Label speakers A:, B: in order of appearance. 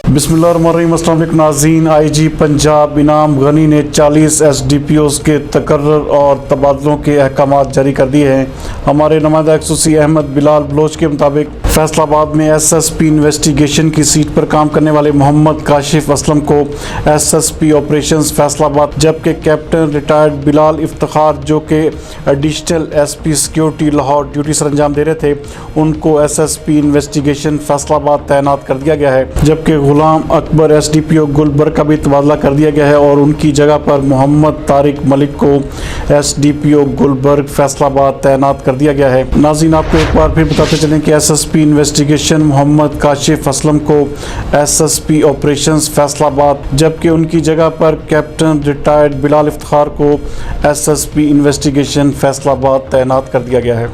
A: بسم اللہ الرحمن الرحیم۔ السلام علیکم ناظرین۔ آئی جی پنجاب انعام غنی نے 40 ایس ڈی پی اوز کے تقرر اور تبادلوں کے احکامات جاری کر دیے ہیں۔ ہمارے نمائندہ خصوصی احمد بلال بلوچ کے مطابق فیصل آباد میں ایس ایس پی انویسٹیگیشن کی سیٹ پر کام کرنے والے محمد کاشف اسلم کو S S P operations Faisalabad, جبکہ کیپٹن ریٹائرڈ بلال افتخار جو کہ additional S P security Lahore duty سر انجام دے رہے تھے، ان کو S S P investigation Faisalabad تعینات کر دیا گیا ہے، جبکہ Ghulam Akbar S D P O Gulberg کا بھی تبادلہ کر دیا گیا ہے اور ان کی جگہ پر محمد طارق ملک کو S D P O Gulberg Faisal آباد تعینات کر دیا گیا ہے۔ ناظرین، آپ کو ایک بار پھر بتاتے چلیں کہ ایس ایس پی انویسٹیگیشن محمد کاشف اسلم کو S S P operations Faisalabad, جبکہ ان کی جگہ پر کیپٹن ریٹائرڈ بلال افتخار کو S S P investigation Faisalabad تعینات کر دیا گیا ہے۔